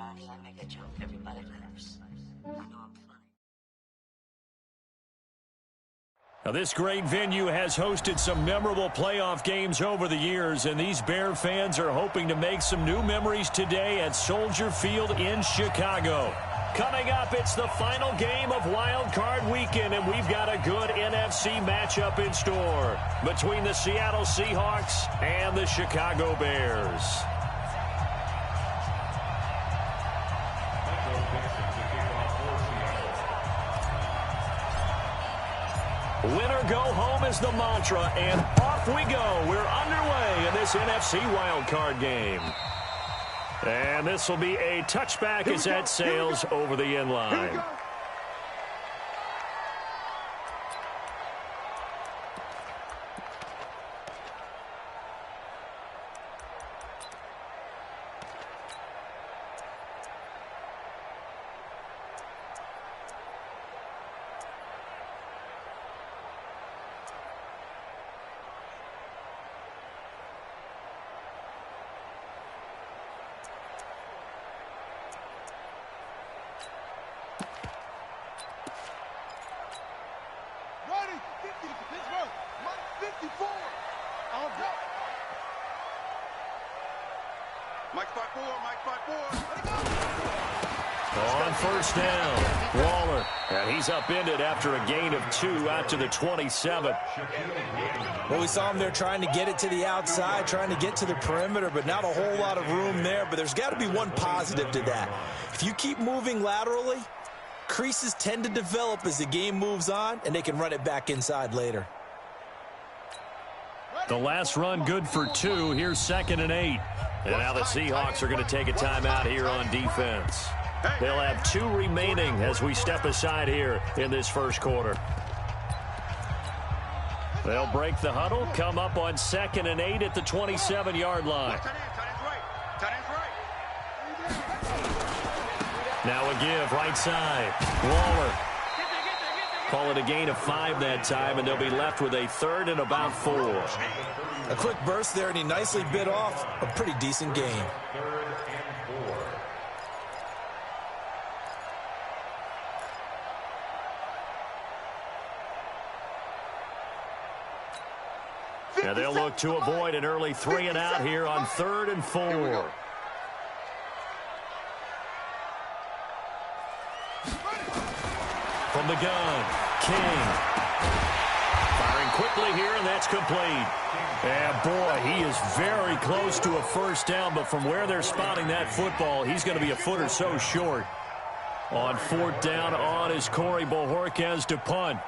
Sometimes I make a joke, everybody laughs. I know I'm funny. Now, this great venue has hosted some memorable playoff games over the years, and these Bear fans are hoping to make some new memories today at Soldier Field in Chicago. Coming up, it's the final game of Wild Card Weekend, and we've got a good NFC matchup in store between the Seattle Seahawks and the Chicago Bears. Win or go home is the mantra, and off we go. We're underway in this NFC wildcard game. And this will be a touchback as that sails over the end line. On first down, Waller. And he's upended after a gain of 2 out to the 27. Well, we saw him there trying to get it to the outside, trying to get to the perimeter, but not a whole lot of room there. But there's got to be one positive to that. If you keep moving laterally, creases tend to develop as the game moves on, and they can run it back inside later. The last run good for 2. Here's 2nd and 8. And now the Seahawks are going to take a timeout here on defense. They'll have 2 remaining as we step aside here in this first quarter. They'll break the huddle, come up on 2nd and 8 at the 27-yard line. Now a give, right side. Waller. Call it a gain of 5 that time, and they'll be left with a 3rd and about 4. A quick burst there, and he nicely bit off a pretty decent gain. Now they'll look to avoid an early 3 and out here on 3rd and 4. From the gun, King. Firing quickly here, and that's complete. And boy, he is very close to a first down, but from where they're spotting that football, he's going to be a foot or so short. On 4th down on is Corey Bojorquez to punt.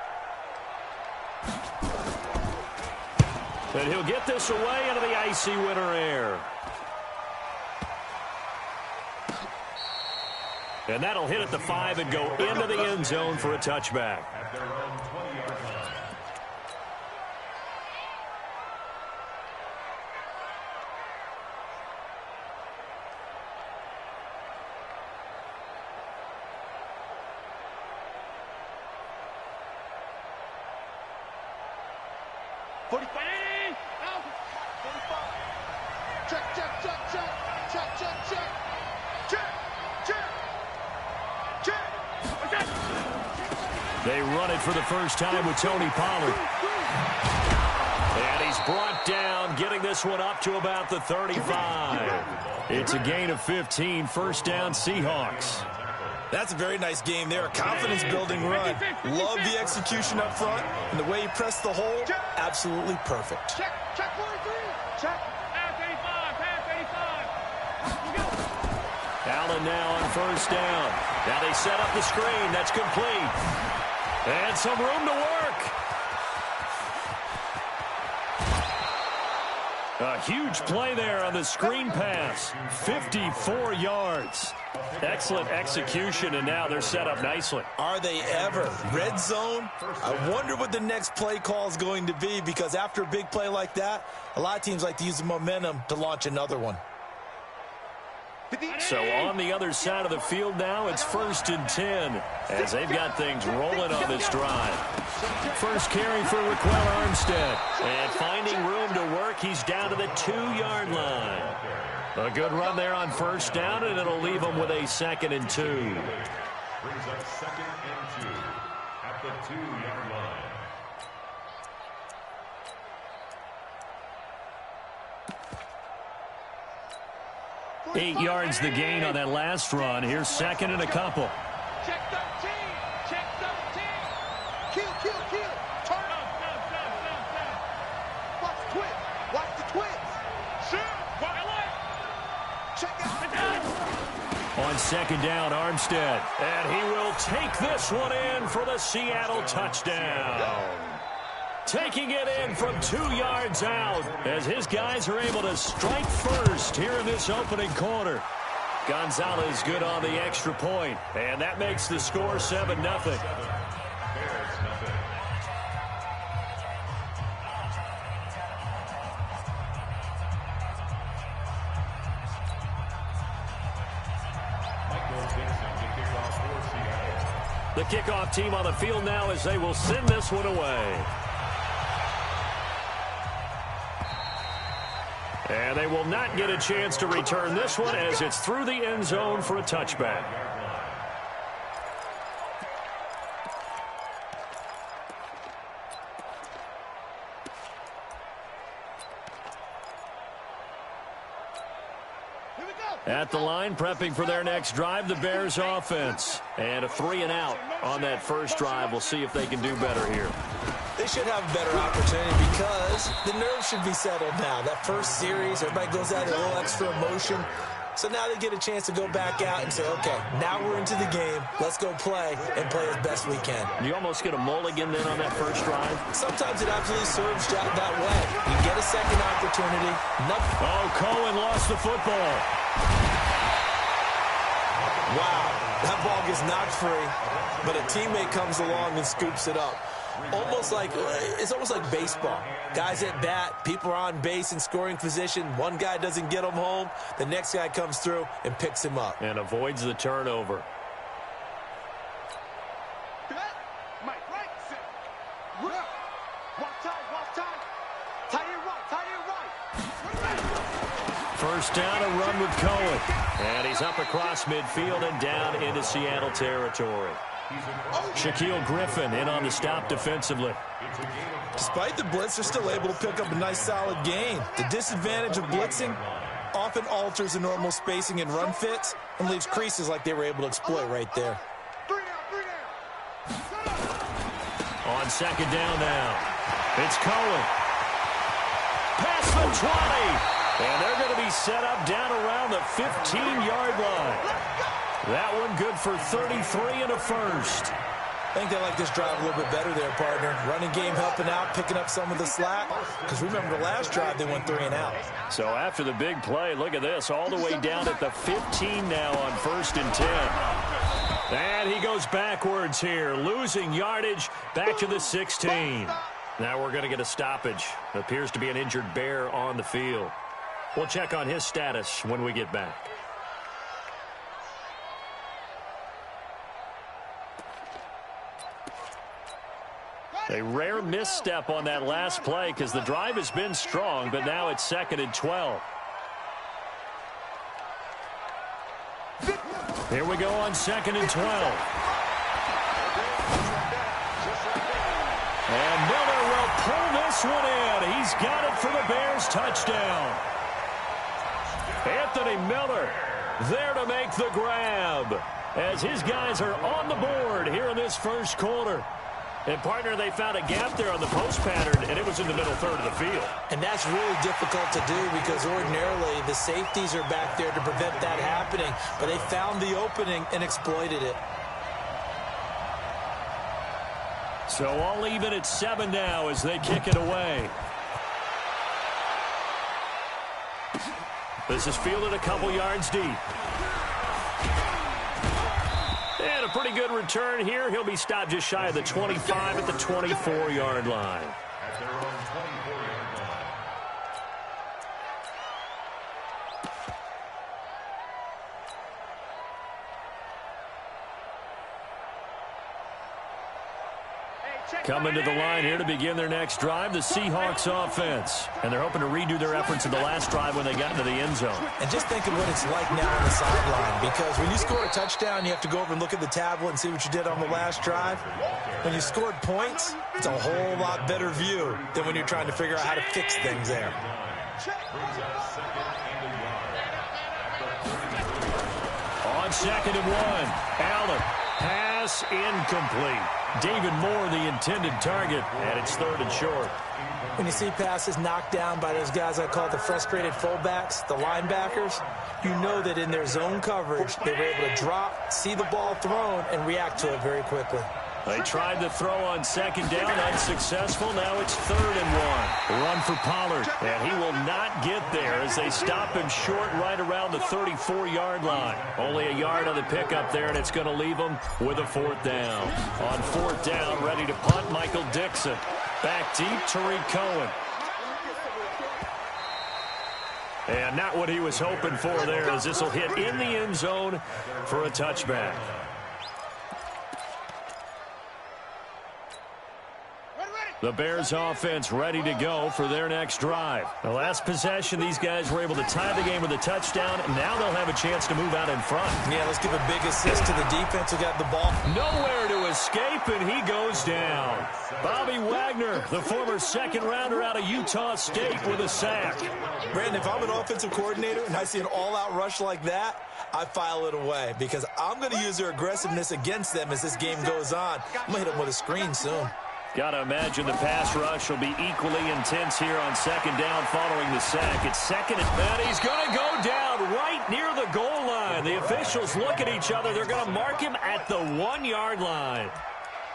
And he'll get this away into the icy winter air. And that'll hit at the 5 and go into the end zone for a touchback. They run it for the first time with Tony Pollard. And he's brought down, getting this one up to about the 35. It's a gain of 15, first down Seahawks. That's a very nice game there, a confidence-building run. Love the execution up front, and the way he pressed the hole, absolutely perfect. Check 43, check. Pass 85, pass 85. Allen now on first down. Now they set up the screen, that's complete. And some room to work. A huge play there on the screen pass. 54 yards. Excellent execution, and now they're set up nicely. Are they ever? Red zone? I wonder what the next play call is going to be, because after a big play like that, a lot of teams like to use the momentum to launch another one. So on the other side of the field now, it's 1st and 10 as they've got things rolling on this drive. First carry for Raquel Armstead. And finding room to work, he's down to the 2-yard line. A good run there on first down, and it'll leave them with a 2nd and 2. Brings up 2nd and 2 at the 2-yard line. Eight yards the gain on that last run. Here's 2nd and a couple. Check 13. Check 13. Kill, kill, kill. Turn. Down. Watch the twins. Watch the twins. Shoot. Walk away. Check out. On 2nd down, Armstead. And he will take this one in for the Seattle touchdown. Taking it in from 2 yards out as his guys are able to strike first here in this opening quarter. Gonzalez good on the extra point, and that makes the score 7-0. The kickoff team on the field now as they will send this one away. And they will not get a chance to return this one as it's through the end zone for a touchback. At the line, prepping for their next drive, the Bears offense. And a 3-and-out on that first drive. We'll see if they can do better here. They should have a better opportunity because the nerves should be settled now. That first series, everybody goes out a little extra emotion. So now they get a chance to go back out and say, okay, now we're into the game. Let's go play and play as best we can. You almost get a mulligan then on that first drive? Sometimes it absolutely serves that way. You get a second opportunity. Nothing. Oh, Cohen lost the football. Wow, that ball gets knocked free, but a teammate comes along and scoops it up. It's almost like baseball. Guys at bat, people are on base in scoring position. One guy doesn't get him home. The next guy comes through and picks him up. And avoids the turnover. First down, a run with Cohen. And he's up across midfield and down into Seattle territory. Shaquille Griffin in on the stop defensively. Despite the blitz, they're still able to pick up a nice solid gain. The disadvantage of blitzing often alters the normal spacing and run fits and leaves creases like they were able to exploit right there. On 2nd down now, it's Cohen. Past the 20. And they're going to be set up down around the 15-yard line. That one good for 33 and a first. I think they like this drive a little bit better there, partner. Running game helping out, picking up some of the slack. Because remember the last drive, they went 3-and-out. So after the big play, look at this. All the way down at the 15 now on 1st and 10. And he goes backwards here, losing yardage back to the 16. Now we're going to get a stoppage. Appears to be an injured Bear on the field. We'll check on his status when we get back. A rare misstep on that last play because the drive has been strong, but now it's 2nd and 12. Here we go on 2nd and 12. And Miller will pull this one in. He's got it for the Bears touchdown. Anthony Miller there to make the grab as his guys are on the board here in this first quarter. And, partner, they found a gap there on the post pattern, and it was in the middle third of the field. And that's really difficult to do because ordinarily the safeties are back there to prevent that happening. But they found the opening and exploited it. So all even at 7 now as they kick it away. This is fielded a couple yards deep. And a pretty good return here. He'll be stopped just shy of the 25 at the 24-yard line. At their own 24-yard line. Coming to the line here to begin their next drive, the Seahawks offense. And they're hoping to redo their efforts in the last drive when they got into the end zone. And just think of what it's like now on the sideline, because when you score a touchdown, you have to go over and look at the tablet and see what you did on the last drive. When you scored points, it's a whole lot better view than when you're trying to figure out how to fix things there. On 2nd and 1, Allen. Pass incomplete. David Moore, the intended target, and it's 3rd and short. When you see passes knocked down by those guys I call the frustrated fullbacks, the linebackers, you know that in their zone coverage, they were able to drop, see the ball thrown, and react to it very quickly. They tried to throw on 2nd down, unsuccessful. Now it's 3rd and 1. Run for Pollard, and he will not get there as they stop him short right around the 34-yard line. Only a yard on the pickup there, and it's going to leave him with a 4th down. On 4th down, ready to punt, Michael Dixon. Back deep, Tariq Cohen. And not what he was hoping for there, as this will hit in the end zone for a touchback. The Bears offense ready to go for their next drive. The last possession, these guys were able to tie the game with a touchdown, and now they'll have a chance to move out in front. Yeah, let's give a big assist to the defense who got the ball. Nowhere to escape, and he goes down. Bobby Wagner, the former 2nd rounder out of Utah State, with a sack. Brandon, if I'm an offensive coordinator and I see an all-out rush like that, I file it away because I'm going to use their aggressiveness against them as this game goes on. I'm going to hit them with a screen soon. Got to imagine the pass rush will be equally intense here on 2nd down following the sack. It's 2nd and he's going to go down right near the goal line. The officials look at each other. They're going to mark him at the 1-yard line.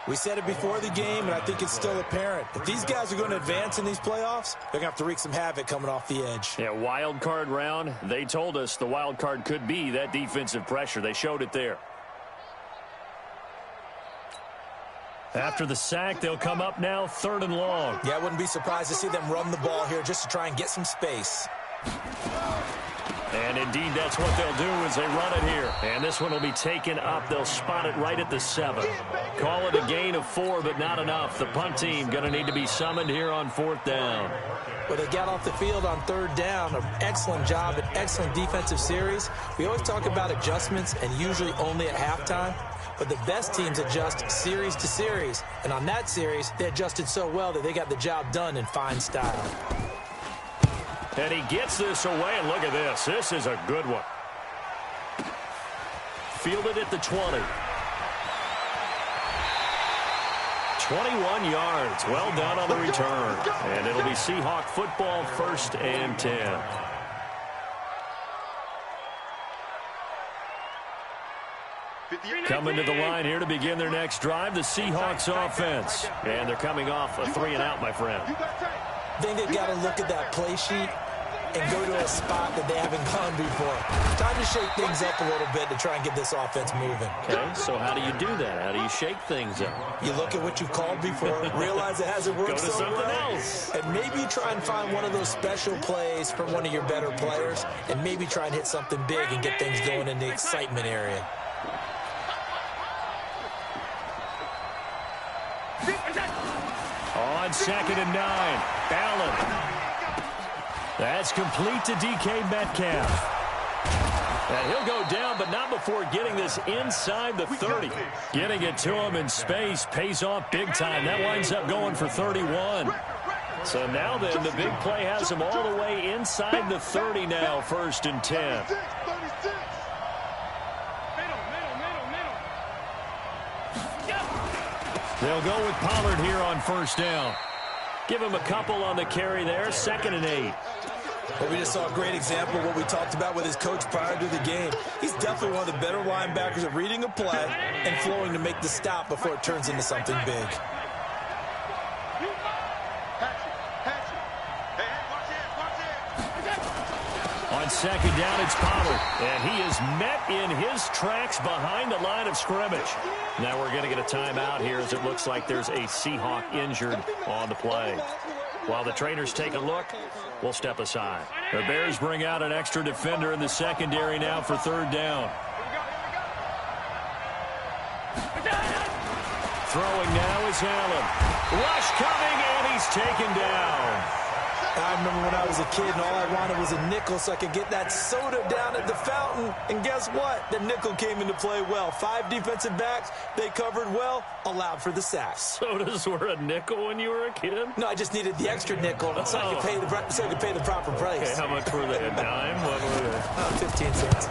We said it before the game, and I think it's still apparent. If these guys are going to advance in these playoffs, they're going to have to wreak some havoc coming off the edge. Yeah, wild card round. They told us the wild card could be that defensive pressure. They showed it there. After the sack, they'll come up now 3rd and long. Yeah, I wouldn't be surprised to see them run the ball here just to try and get some space. And indeed, that's what they'll do as they run it here. And this one will be taken up. They'll spot it right at the 7. Call it a gain of 4, but not enough. The punt team going to need to be summoned here on 4th down. Well, they got off the field on 3rd down. An excellent job, an excellent defensive series. We always talk about adjustments, and usually only at halftime. But the best teams adjust series to series. And on that series, they adjusted so well that they got the job done in fine style. And he gets this away, and look at this. This is a good one. Fielded at the 20. 21 yards. Well done on the return. And it'll be Seahawk football, 1st and 10. Coming to the line here to begin their next drive, the Seahawks offense. And they're coming off a 3-and-out, my friend. I think they've got to look at that play sheet and go to a spot that they haven't gone before. Time to shake things up a little bit to try and get this offense moving. Okay, so how do you do that? How do you shake things up? You look at what you've called before, realize it hasn't worked Go to so something well, else. and maybe try and find one of those special plays from one of your better players, and maybe try and hit something big and get things going in the excitement area. On 2nd and 9, Allen. That's complete to DK Metcalf. And he'll go down, but not before getting this inside the 30. Getting it to him in space pays off big time. That winds up going for 31. So now then, the big play has him all the way inside the 30 now, 1st and 10. They'll go with Pollard here on 1st down. Give him a couple on the carry there, 2nd and 8. Well, we just saw a great example of what we talked about with his coach prior to the game. He's definitely one of the better linebackers at reading a play and flowing to make the stop before it turns into something big. On 2nd down, it's Pollard. And he is met in his tracks behind the line of scrimmage. Now we're going to get a timeout here as it looks like there's a Seahawk injured on the play. While the trainers take a look, we'll step aside. The Bears bring out an extra defender in the secondary now for 3rd down. Throwing now is Allen. Rush coming, and he's taken down. I remember when I was a kid and all I wanted was a nickel so I could get that soda down at the fountain. And guess what? The nickel came into play well. 5 defensive backs, they covered well, allowed for the sacks. Sodas were a nickel when you were a kid? No, I just needed the extra nickel so I could pay the proper price. Okay, how much were they? A dime? What were they? 15 cents.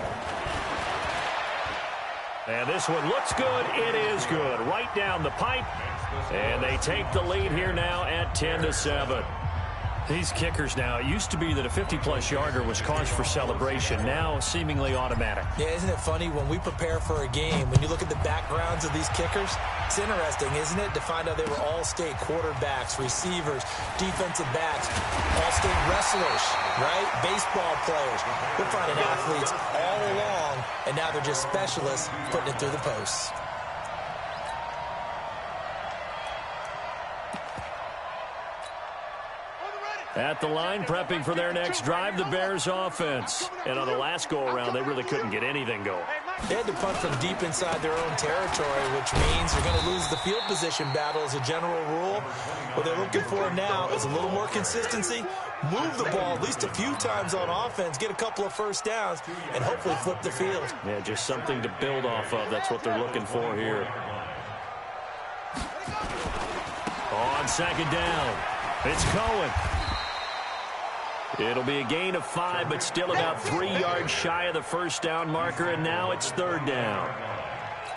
And this one looks good. It is good. Right down the pipe. And they take the lead here now at 10-7. These kickers now, it used to be that a 50-plus yarder was cause for celebration. Now, seemingly automatic. Yeah, isn't it funny when we prepare for a game, when you look at the backgrounds of these kickers, it's interesting, isn't it, to find out they were all-state quarterbacks, receivers, defensive backs, all-state wrestlers, right? Baseball players. We're finding athletes all along, and now they're just specialists putting it through the posts. At the line, prepping for their next drive, the Bears offense. And on the last go-around, they really couldn't get anything going. They had to punt from deep inside their own territory, which means they're going to lose the field position battle as a general rule. What they're looking for now is a little more consistency, move the ball at least a few times on offense, get a couple of first downs, and hopefully flip the field. Yeah, just something to build off of. That's what they're looking for here. On second down, it's Cohen. It'll be a gain of 5, but still about 3 yards shy of the first down marker, and now it's third down.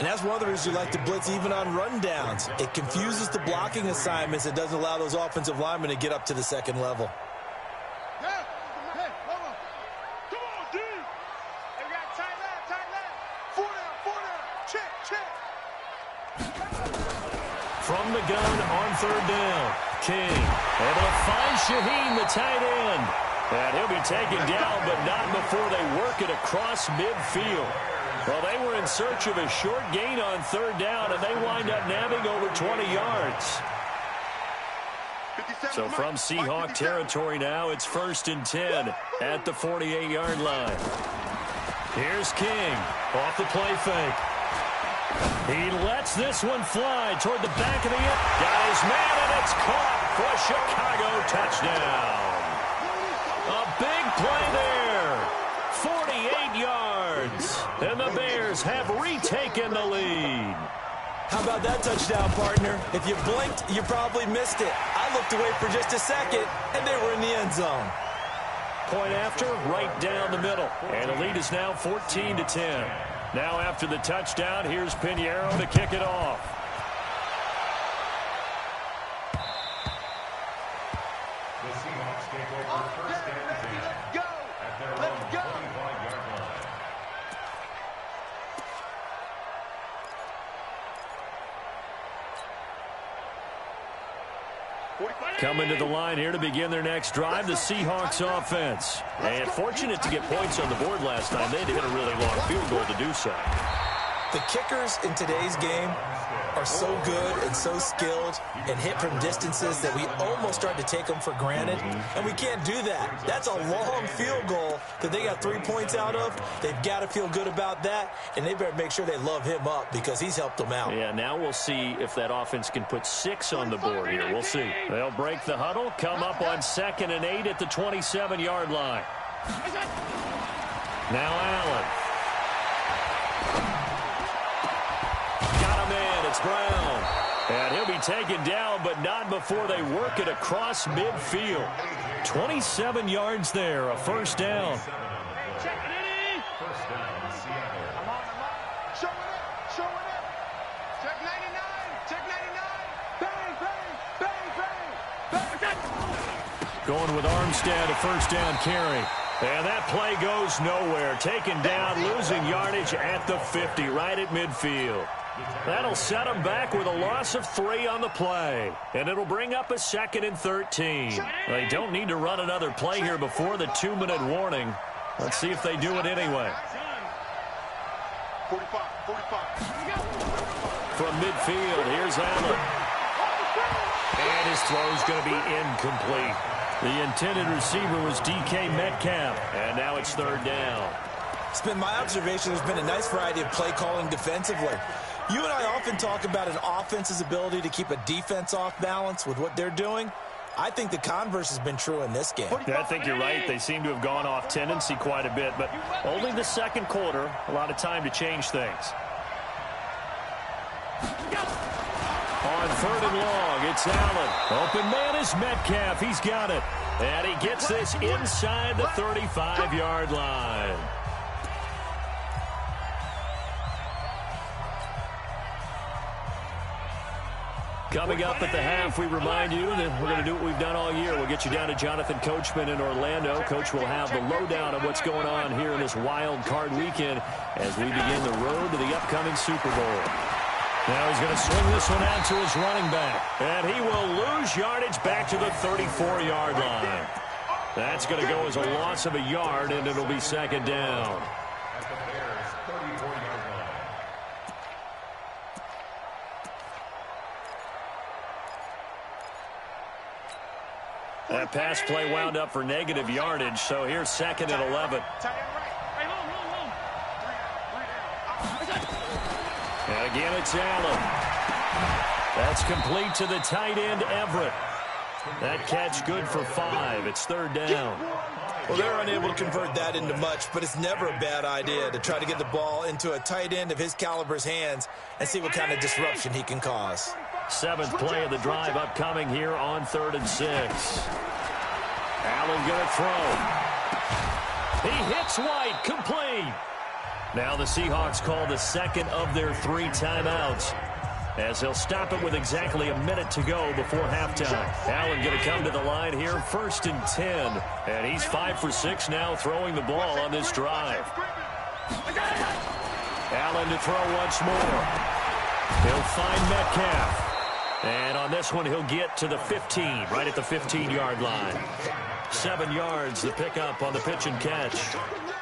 And that's one of the reasons you like to blitz even on rundowns. It confuses the blocking assignments. It doesn't allow those offensive linemen to get up to the second level. From the gun on third down, King able to find Shaheen, the tight end. And he'll be taken down, but not before they work it across midfield. Well, they were in search of a short gain on third down, and they wind up nabbing over 20 yards. So from Seahawk territory now, it's 1st and 10 at the 48-yard line. Here's King off the play fake. He lets this one fly toward the back of the end. Got his man, and it's caught for a Chicago touchdown. A big play there. 48 yards. And the Bears have retaken the lead. How about that touchdown, partner? If you blinked, you probably missed it. I looked away for just a second, and they were in the end zone. Point after, right down the middle. And the lead is now 14-10. Now after the touchdown, here's Pinheiro to kick it off. The Seahawks take over first and 10 at their own 25-yard line. Coming to the line here to begin their next drive, the Seahawks offense. And fortunate to get points on the board last time. They had to hit a really long field goal to do so. The kickers in today's game are so good and so skilled and hit from distances that we almost start to take them for granted, and we can't do that. That's a long field goal that they got 3 points out of. They've got to feel good about that, and they better make sure they love him up because he's helped them out. Yeah, now we'll see if that offense can put 6 on the board here. We'll see. They'll break the huddle, come up on 2nd and 8 at the 27-yard line. Now Allen. It's Brown. And he'll be taken down, but not before they work it across midfield. 27 yards there, a first down. First down, Seattle. Show it up, show it up. Check 99, check 99. Bang, bang, bang, bang, bang. Going with Armstead, a first down carry. And that play goes nowhere. Taken down, losing yardage at the 50, right at midfield. That'll set them back with a loss of 3 on the play. And it'll bring up a 2nd and 13. They don't need to run another play here before the 2-minute warning. Let's see if they do it anyway. 45. From midfield, here's Allen. And his throw's going to be incomplete. The intended receiver was DK Metcalf. And now it's third down. It's been my observation there's been a nice variety of play calling defensively. You and I often talk about an offense's ability to keep a defense off balance with what they're doing. I think the converse has been true in this game. Yeah, I think you're right. They seem to have gone off tendency quite a bit, but only the second quarter, a lot of time to change things. On 3rd and long, it's Allen. Open man is Metcalf. He's got it. And he gets this inside the 35-yard line. Coming up at the half, we remind you that we're going to do what we've done all year. We'll get you down to Jonathan Coachman in Orlando. Coach will have the lowdown on what's going on here in this wild card weekend as we begin the road to the upcoming Super Bowl. Now he's going to swing this one out to his running back. And he will lose yardage back to the 34-yard line. That's going to go as a loss of a yard, and it'll be second down. At the Bears' 34-yard line. That pass play wound up for negative yardage, so here's 2nd and 11. And again, it's Allen. That's complete to the tight end, Everett. That catch good for 5. It's 3rd down. Well, they're unable to convert that into much, but it's never a bad idea to try to get the ball into a tight end of his caliber's hands and see what kind of disruption he can cause. 7th play of the drive upcoming here on 3rd and 6. Allen going to throw. He hits White, complete. Now the Seahawks call the second of their 3 timeouts, as they'll stop it with exactly a minute to go before halftime. Allen going to come to the line here, 1st and 10. And he's 5 for 6 now throwing the ball on this drive. Allen to throw once more. He'll find Metcalf. And on this one, he'll get to the 15, right at the 15-yard line. 7 yards, the pickup on the pitch and catch.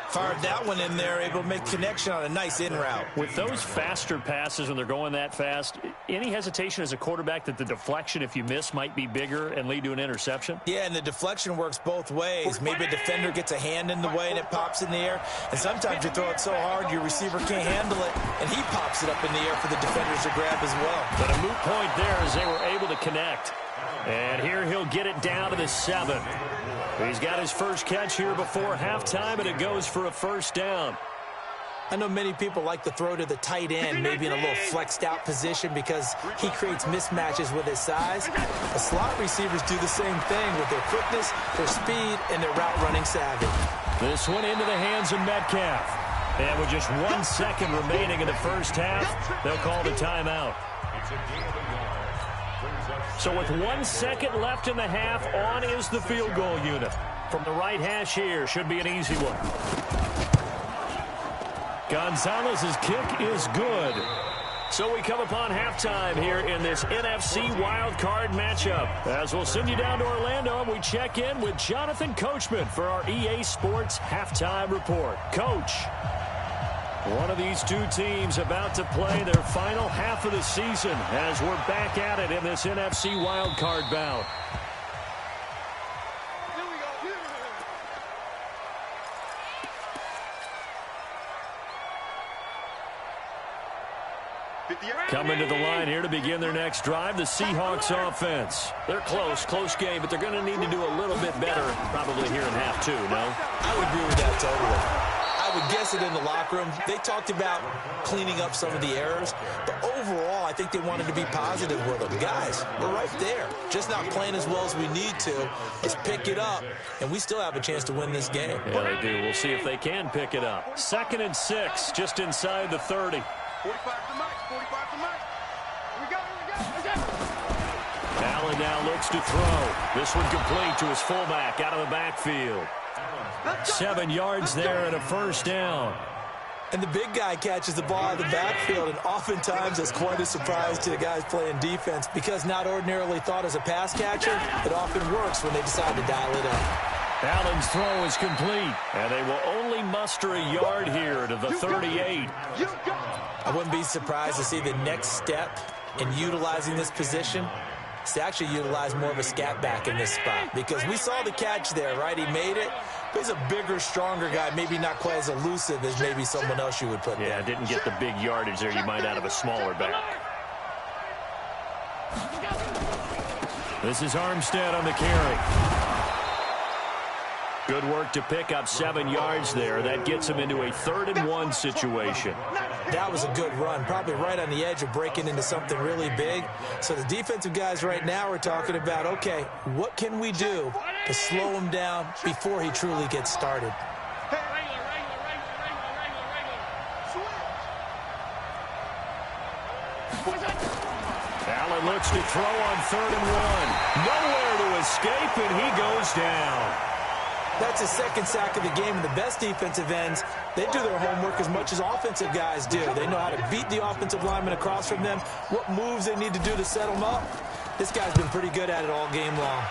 Fired that one in there, able to make connection on a nice in route. With those faster passes when they're going that fast, any hesitation as a quarterback that the deflection, if you miss, might be bigger and lead to an interception? Yeah, and the deflection works both ways. Maybe a defender gets a hand in the way and it pops in the air. And sometimes you throw it so hard your receiver can't handle it, and he pops it up in the air for the defenders to grab as well. But a moot point there as they were able to connect. And here he'll get it down to the 7. He's got his first catch here before halftime, and it goes for a 1st down. I know many people like to throw to the tight end, maybe in a little flexed out position because he creates mismatches with his size. The slot receivers do the same thing with their quickness, their speed, and their route running savvy. This one into the hands of Metcalf. And with just 1 second remaining in the first half, they'll call the timeout. It's a gain of a yard. So with 1 second left in the half, on is the field goal unit. From the right hash here, should be an easy one. Gonzalez's kick is good. So we come upon halftime here in this NFC wildcard matchup. As we'll send you down to Orlando, and we check in with Jonathan Coachman for our EA Sports Halftime Report. Coach, one of these two teams about to play their final half of the season as we're back at it in this NFC wildcard bout. Coming to the line here to begin their next drive, the Seahawks offense. They're close game, but they're going to need to do a little bit better probably here in half 2, no? I would agree with that totally. I would guess it in the locker room. They talked about cleaning up some of the errors, but overall, I think they wanted to be positive with them. Guys, we're right there. Just not playing as well as we need to. Let's pick it up, and we still have a chance to win this game. Yeah, they do. We'll see if they can pick it up. 2nd and 6, just inside the 30. 45 to Mike, 45 to Mike. Here we go. Allen now looks to throw. This one complete to his fullback out of the backfield. 7 yards there and a 1st down. And the big guy catches the ball out of the backfield, and oftentimes that's quite a surprise to the guys playing defense because not ordinarily thought as a pass catcher, it often works when they decide to dial it up. Allen's throw is complete, and they will only muster a yard here to the 38. I wouldn't be surprised to see the next step in utilizing this position is to actually utilize more of a scat back in this spot because we saw the catch there, right? He made it, He's a bigger, stronger guy, maybe not quite as elusive as maybe someone else you would put there. Yeah, didn't get the big yardage there you might out of a smaller back. This is Armstead on the carry. Good work to pick up 7 yards there. That gets him into a 3rd-and-1 situation. That was a good run, probably right on the edge of breaking into something really big. So the defensive guys right now are talking about, okay, what can we do to slow him down before he truly gets started? Allen looks to throw on 3rd-and-1. Nowhere to escape, and he goes down. That's his 2nd sack of the game, and the best defensive ends, they do their homework as much as offensive guys do. They know how to beat the offensive lineman across from them, what moves they need to do to set them up. This guy's been pretty good at it all game long.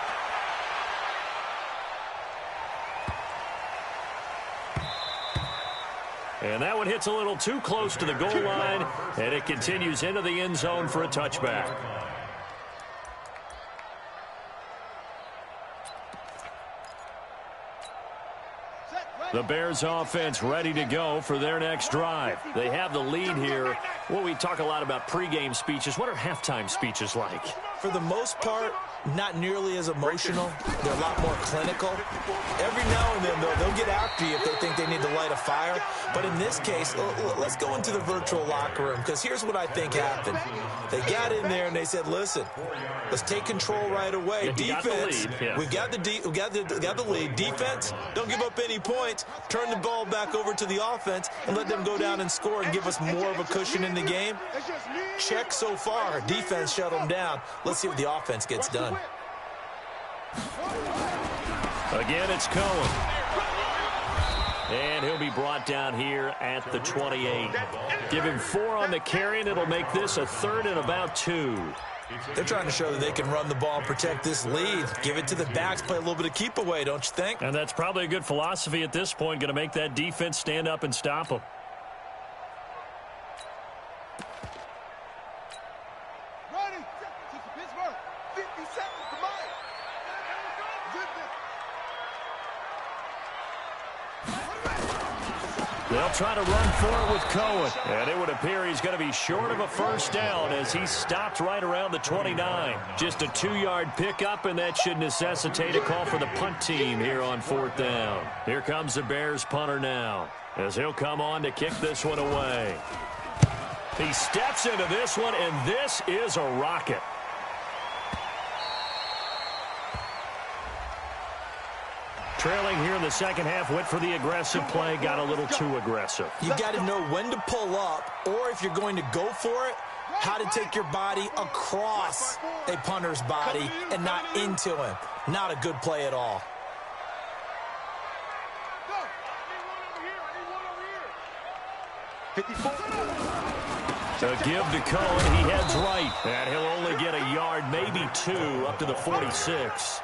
And that one hits a little too close to the goal line, and it continues into the end zone for a touchback. The Bears offense ready to go for their next drive. They have the lead here. Well, we talk a lot about pregame speeches. What are halftime speeches like? For the most part, not nearly as emotional. They're a lot more clinical. Every now and then, though, they'll get after you if they think they need to light a fire. But in this case, let's go into the virtual locker room, because here's what I think happened. They got in there and they said, listen, let's take control right away. Defense, we've got the lead. Defense, don't give up any points. Turn the ball back over to the offense and let them go down and score and give us more of a cushion in the game. Check so far. Defense shut them down. Let's see what the offense gets done. Again, it's Cohen. And he'll be brought down here at the 28. Give him 4 on the carry, and it'll make this a 3rd and about 2. They're trying to show that they can run the ball, protect this lead. Give it to the backs, play a little bit of keep away, don't you think? And that's probably a good philosophy at this point, going to make that defense stand up and stop them. They'll try to run for it with Cohen. And it would appear he's going to be short of a 1st down as he stopped right around the 29. Just a 2-yard pickup, and that should necessitate a call for the punt team here on 4th down. Here comes the Bears punter now as he'll come on to kick this one away. He steps into this one, and this is a rocket. Trailing here in the 2nd half, went for the aggressive play, got a little too aggressive. You got to know when to pull up, or if you're going to go for it, how to take your body across a punter's body and not into him. Not a good play at all. A give to Cohen, he heads right, and he'll only get a yard, maybe 2, up to the 46.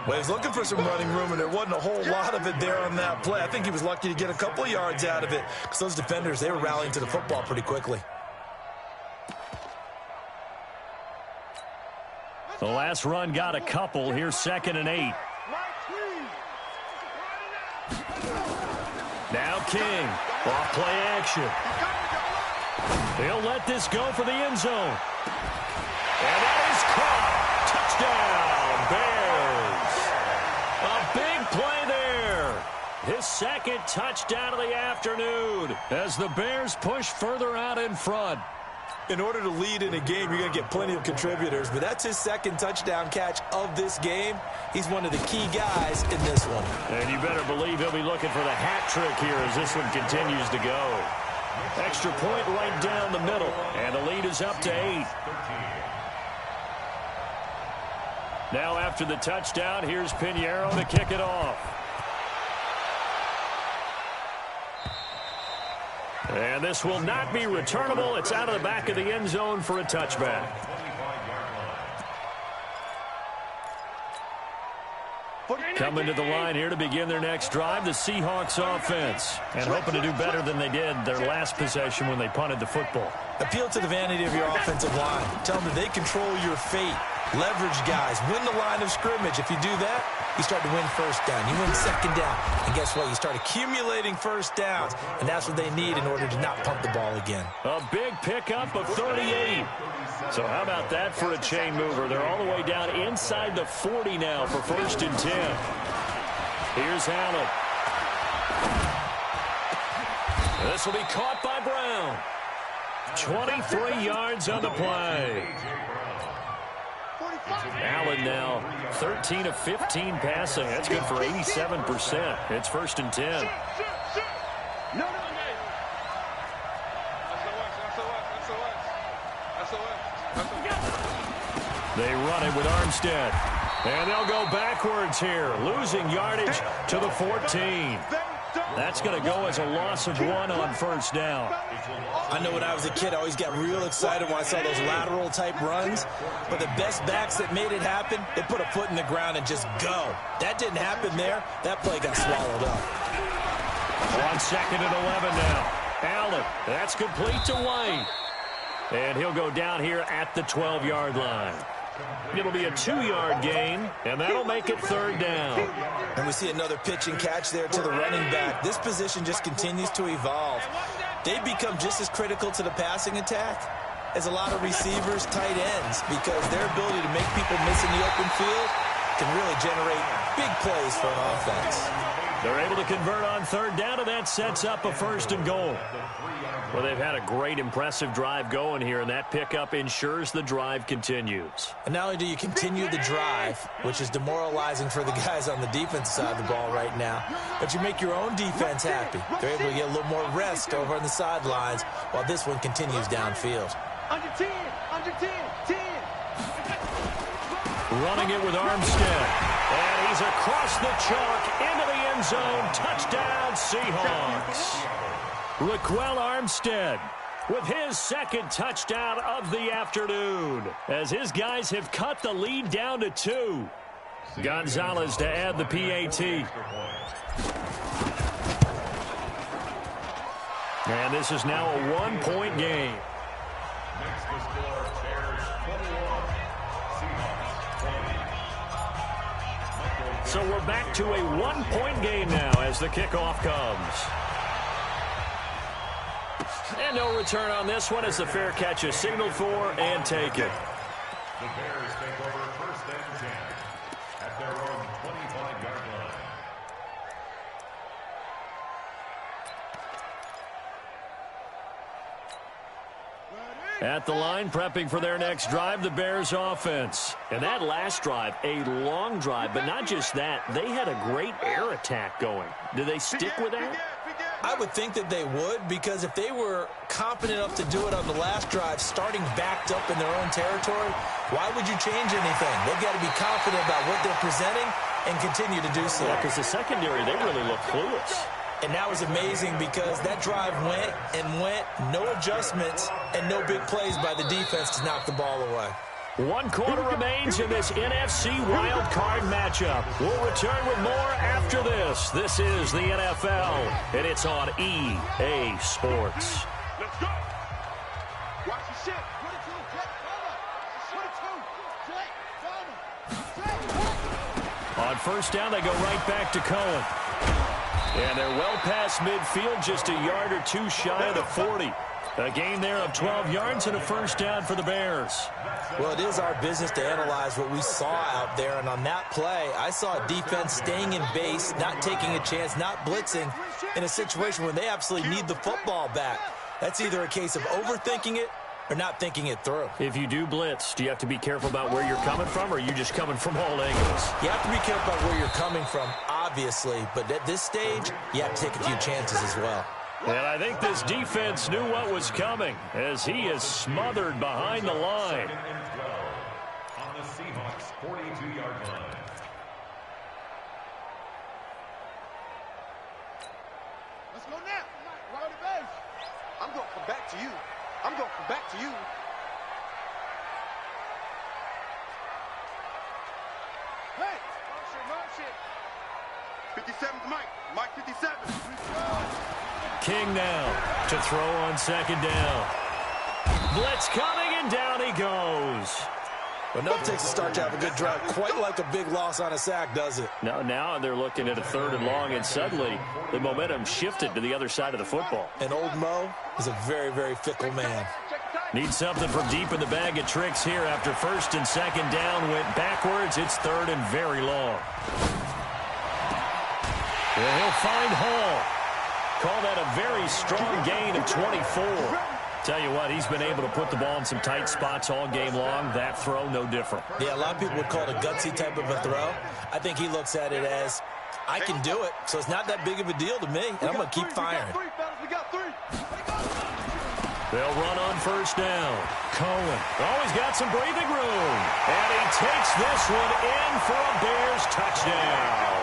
Well, he was looking for some running room, and there wasn't a whole lot of it there on that play. I think he was lucky to get a couple of yards out of it, because those defenders, they were rallying to the football pretty quickly. The last run got a couple. Here's 2nd and 8. Now King, off play action. He'll let this go for the end zone. And that is caught. Touchdown, Bears. A big play there. His 2nd touchdown of the afternoon as the Bears push further out in front. In order to lead in a game, you're going to get plenty of contributors, but that's his 2nd touchdown catch of this game. He's one of the key guys in this one. And you better believe he'll be looking for the hat trick here as this one continues to go. Extra point right down the middle, and the lead is up to 8. Now after the touchdown, here's Pinheiro to kick it off. And this will not be returnable. It's out of the back of the end zone for a touchback. Coming Coming to the line here to begin their next drive, the Seahawks offense. And hoping to do better than they did their last possession when they punted the football. Appeal to the vanity of your offensive line. Tell them that they control your fate. Leverage guys. Win the line of scrimmage. If you do that, you start to win first down. You win second down. And guess what? You start accumulating first downs. And that's what they need in order to not punt the ball again. A big pickup of 38. So how about that for a chain mover? They're all the way down inside the 40 now for 1st and 10. Here's Allen. This will be caught by Brown. 23 yards on the play. Allen now 13 of 15 passing. That's good for 87%. It's 1st and 10. They run it with Armstead. And they'll go backwards here, losing yardage to the 14. That's going to go as a loss of 1 on 1st down. I know when I was a kid, I always got real excited when I saw those lateral-type runs. But the best backs that made it happen, they put a foot in the ground and just go. That didn't happen there. That play got swallowed up. On 2nd and 11 now. Allen, that's complete to White. And he'll go down here at the 12-yard line. It'll be a 2-yard gain, and that'll make it 3rd down. And we see another pitch and catch there to the running back. This position just continues to evolve. They become just as critical to the passing attack as a lot of receivers, tight ends, because their ability to make people miss in the open field can really generate big plays for an offense. They're able to convert on 3rd down, and that sets up a 1st and goal. Well, they've had a great, impressive drive going here, and that pickup ensures the drive continues. And not only do you continue the drive, which is demoralizing for the guys on the defense side of the ball right now, but you make your own defense happy. They're able to get a little more rest over on the sidelines while this one continues downfield. Under 10, under 10, 10. Running it with Armstead. And he's across the chalk into the end zone. Touchdown, Seahawks. Raquel Armstead with his 2nd touchdown of the afternoon as his guys have cut the lead down to 2. Gonzalez to add the PAT. And this is now a 1-point game. Next to score, Bears 21, Seahawks 20. So we're back to a 1-point game now as the kickoff comes. And no return on this one as the fair catch is signaled for and taken. The Bears take over 1st and 10 at their own 25-yard line. At the line, prepping for their next drive, the Bears offense. And that last drive, a long drive, but not just that. They had a great air attack going. Do they stick with that? I would think that they would, because if they were confident enough to do it on the last drive, starting backed up in their own territory, why would you change anything? They've got to be confident about what they're presenting and continue to do so. Yeah, because the secondary, they really look clueless. And that was amazing because that drive went and went, no adjustments and no big plays by the defense to knock the ball away. 1 quarter remains in this NFC wild card matchup. We'll return with more after this. This is the NFL, and it's on EA Sports. Let's go. Watch the shit. 22, jet, cover. 22, jet, cover. On 1st down, they go right back to Cohen. And they're well past midfield, just a yard or 2 shy of the 40. A gain there of 12 yards and a 1st down for the Bears. Well, it is our business to analyze what we saw out there. And on that play, I saw a defense staying in base, not taking a chance, not blitzing in a situation where they absolutely need the football back. That's either a case of overthinking it or not thinking it through. If you do blitz, do you have to be careful about where you're coming from, or are you just coming from all angles? You have to be careful about where you're coming from, obviously. But at this stage, you have to take a few chances as well. And I think this defense knew what was coming as he is smothered behind the line. 2nd and 12 on the Seahawks 42-yard line. Let's go now. Right the base. I'm going to come back to you. I'm going to come back to you. Hey. Motion, motion. 57's Mike. Mike 57. King now to throw on second down. Blitz coming, and down he goes. Enough takes to start to have a good drive. Quite like a big loss on a sack, does it? Now they're looking at a 3rd and long, and suddenly the momentum shifted to the other side of the football. And old Mo is a very, very fickle man. Need something from deep in the bag of tricks here after 1st and 2nd down. Went backwards. It's 3rd and very long. Well, he'll find Hall. Call that a very strong gain of 24. Tell you what, he's been able to put the ball in some tight spots all game long. That throw, no different. Yeah, a lot of people would call it a gutsy type of a throw. I think he looks at it as, I can do it, so it's not that big of a deal to me, and I'm going to keep firing. They'll run on 1st down. Cohen. Oh, he's got some breathing room. And he takes this one in for a Bears touchdown.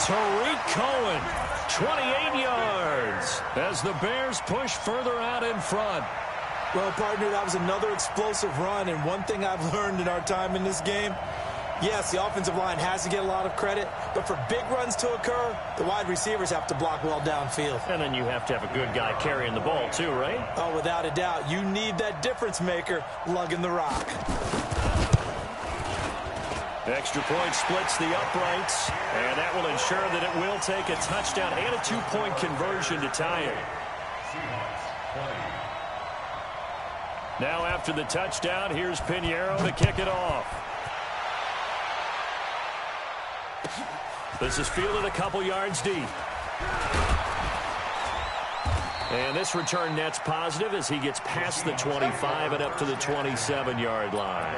Tariq Cohen, 28 yards, as the Bears push further out in front. Well, partner, that was another explosive run, and one thing I've learned in our time in this game, yes, the offensive line has to get a lot of credit, but for big runs to occur, the wide receivers have to block well downfield. And then you have to have a good guy carrying the ball too, right? Oh, without a doubt. You need that difference maker lugging the rock. Extra point splits the uprights, and that will ensure that it will take a touchdown and a 2-point conversion to tie it. Now after the touchdown, here's Pinheiro to kick it off. This is fielded a couple yards deep. And this return net's positive as he gets past the 25 and up to the 27-yard line.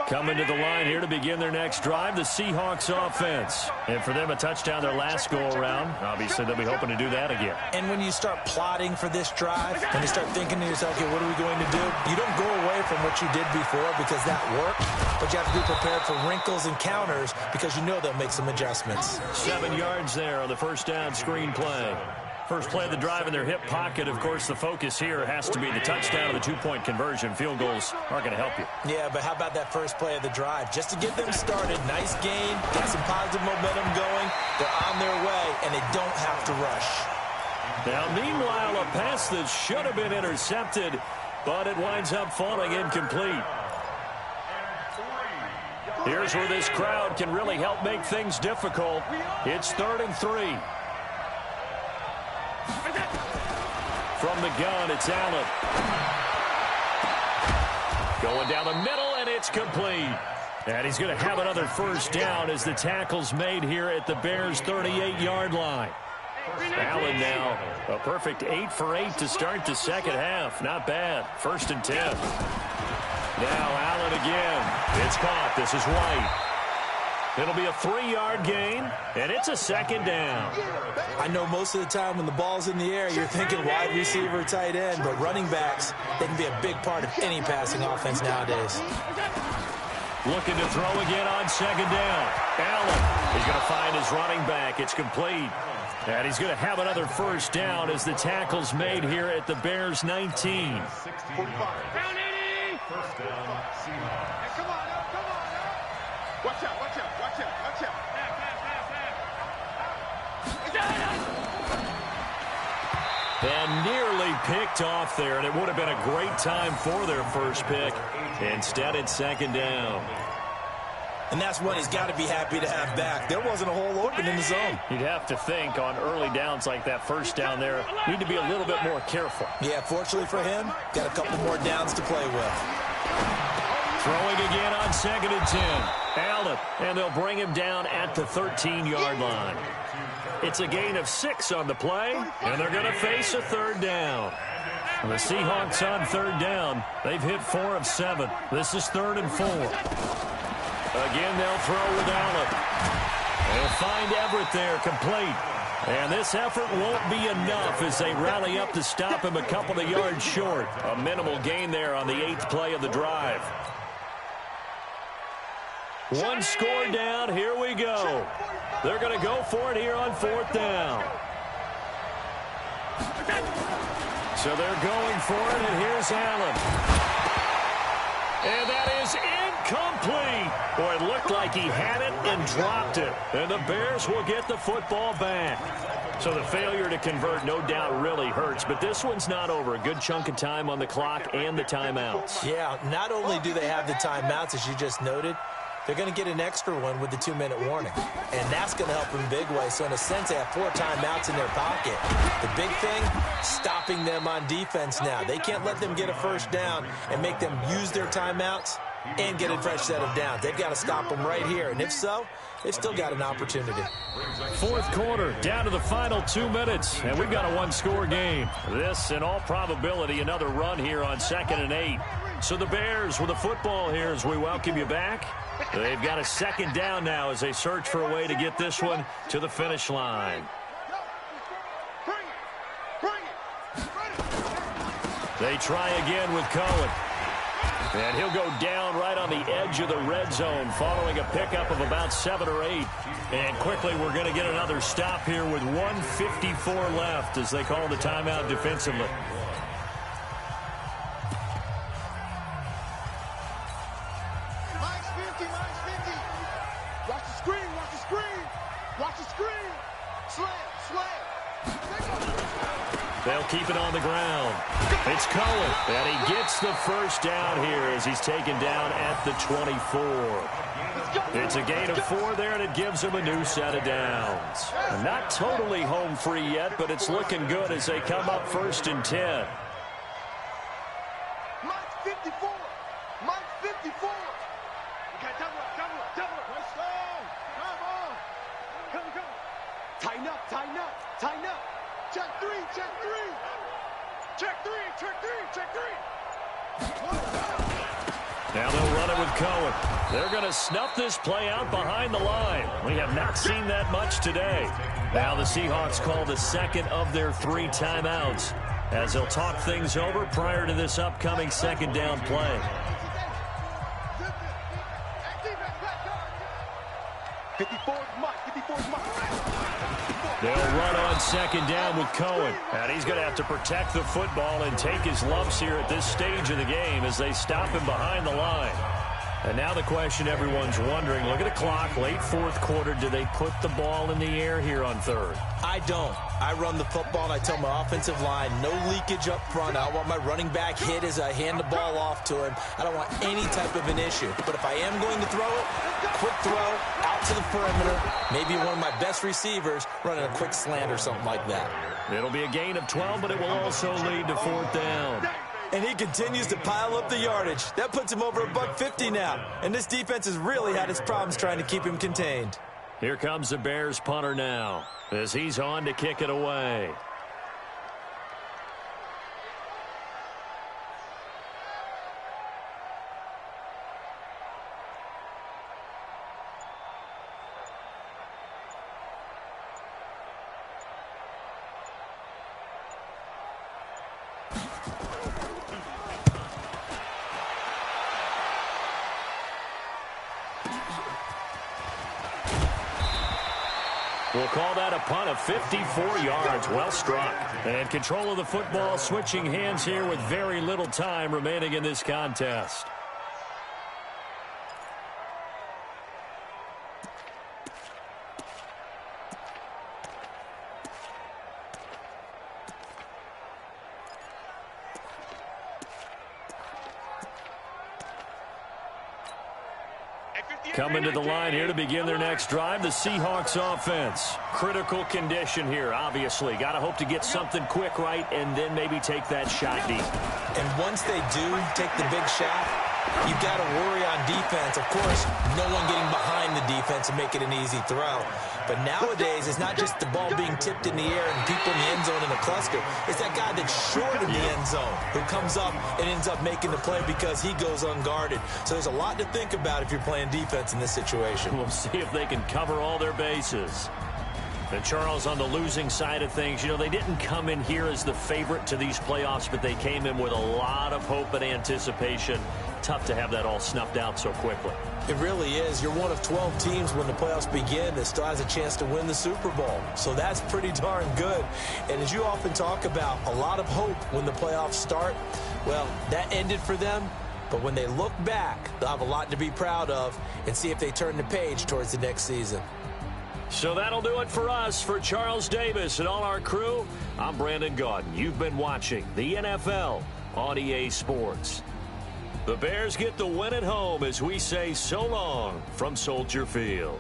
Coming to the line here to begin their next drive, the Seahawks offense. And for them, a touchdown their last go-around. Obviously, they'll be hoping to do that again. And when you start plotting for this drive, and you start thinking to yourself, okay, what are we going to do? You don't go away from what you did before because that worked, but you have to be prepared for wrinkles and counters because you know they'll make some adjustments. 7 yards there on the first down screen play. First play of the drive in their hip pocket. Of course, the focus here has to be the touchdown or the 2-point conversion. Field goals aren't going to help you. Yeah, but how about that first play of the drive? Just to get them started, nice gain, get some positive momentum going. They're on their way, and they don't have to rush. Now, meanwhile, a pass that should have been intercepted, but it winds up falling incomplete. Here's where this crowd can really help make things difficult. It's 3rd and 3. From the gun, it's Allen. Going down the middle, and it's complete. And he's going to have another first down as the tackle's made here at the Bears' 38-yard line. Allen now a perfect 8 for 8 to start the second half. Not bad. 1st and 10. Now Allen again. It's caught. This is White. It'll be a 3-yard gain, and it's a 2nd down. I know most of the time when the ball's in the air, you're thinking wide receiver, tight end, but running backs, they can be a big part of any passing offense nowadays. Looking to throw again on 2nd down. Allen is going to find his running back. It's complete. And he's going to have another first down as the tackle's made here at the Bears' 19. First down, Seahawks. Come on. Watch out. And nearly picked off there, and it would have been a great time for their first pick. Instead, it's 2nd down. And that's one he's got to be happy to have back. There wasn't a hole open in the zone. You'd have to think on early downs like that first down there, need to be a little bit more careful. Yeah, fortunately for him, got a couple more downs to play with. Throwing again on 2nd and 10. Allen, and they'll bring him down at the 13-yard line. It's a gain of 6 on the play, and they're going to face a 3rd down. The Seahawks on 3rd down. They've hit 4 of 7. This is 3rd and 4. Again, they'll throw with Allen. They'll find Everett there, complete. And this effort won't be enough as they rally up to stop him a couple of yards short. A minimal gain there on the 8th play of the drive. One score down. Here we go. They're going to go for it here on 4th down. So they're going for it, and here's Allen. And that is incomplete. Boy, it looked like he had it and dropped it. And the Bears will get the football back. So the failure to convert no doubt really hurts, but this one's not over. A good chunk of time on the clock and the timeouts. Yeah, not only do they have the timeouts, as you just noted, they're going to get an extra one with the 2-minute warning. And that's going to help them big way. So in a sense, they have 4 timeouts in their pocket. The big thing, stopping them on defense now. They can't let them get a first down and make them use their timeouts and get a fresh set of downs. They've got to stop them right here. And if so, they've still got an opportunity. Fourth quarter, down to the final 2 minutes, and we've got a one-score game. This, in all probability, another run here on 2nd and 8. So the Bears with the football here as we welcome you back. They've got a second down now as they search for a way to get this one to the finish line. They try again with Cohen. And he'll go down right on the edge of the red zone following a pickup of about 7 or 8. And quickly we're going to get another stop here with 1:54 left as they call the timeout defensively. They'll keep it on the ground. It's Cohen, and he gets the first down here as he's taken down at the 24. It's a gain of 4 there, and it gives him a new set of downs. Not totally home free yet, but it's looking good as they come up 1st and 10. Mike 54. Mike 54. Okay, double up. Let's go. Come on. Come. Tighten up. Check 3. Check 3. Now they'll run it with Cohen. They're going to snuff this play out behind the line. We have not seen that much today. Now the Seahawks call the second of their 3 timeouts as they'll talk things over prior to this upcoming second down play. 54's Mike. They'll run on second down with Cohen. And he's going to have to protect the football and take his lumps here at this stage of the game as they stop him behind the line. And now the question everyone's wondering, look at the clock, late 4th quarter, do they put the ball in the air here on 3rd? I don't. I run the football, and I tell my offensive line, no leakage up front. I don't want my running back hit as I hand the ball off to him. I don't want any type of an issue. But if I am going to throw it, quick throw, out to the perimeter, maybe one of my best receivers running a quick slant or something like that. It'll be a gain of 12, but it will also lead to 4th down. And he continues to pile up the yardage. That puts him over $150 now. And this defense has really had its problems trying to keep him contained. Here comes the Bears punter now as he's on to kick it away. We'll call that a punt of 54 yards. Well struck. And control of the football switching hands here with very little time remaining in this contest. Coming to the line here to begin their next drive, the Seahawks offense. Critical condition here, obviously. Got to hope to get something quick right and then maybe take that shot deep. And once they do take the big shot, you've got to worry on defense. Of course, no one getting behind the defense and make it an easy throw. But nowadays, it's not just the ball being tipped in the air and people in the end zone in a cluster. It's that guy that's short of the end zone who comes up and ends up making the play because he goes unguarded. So there's a lot to think about if you're playing defense in this situation. We'll see if they can cover all their bases. And Charles, on the losing side of things, you know, they didn't come in here as the favorite to these playoffs, but they came in with a lot of hope and anticipation. tough to have that all snuffed out so quickly. It really is. You're one of 12 teams when the playoffs begin that still has a chance to win the Super Bowl. So that's pretty darn good. And as you often talk about, a lot of hope when the playoffs start. Well, that ended for them. But when they look back, they'll have a lot to be proud of and see if they turn the page towards the next season. So that'll do it for us. For Charles Davis and all our crew, I'm Brandon Gaudin. You've been watching the NFL on EA Sports. The Bears get the win at home as we say so long from Soldier Field.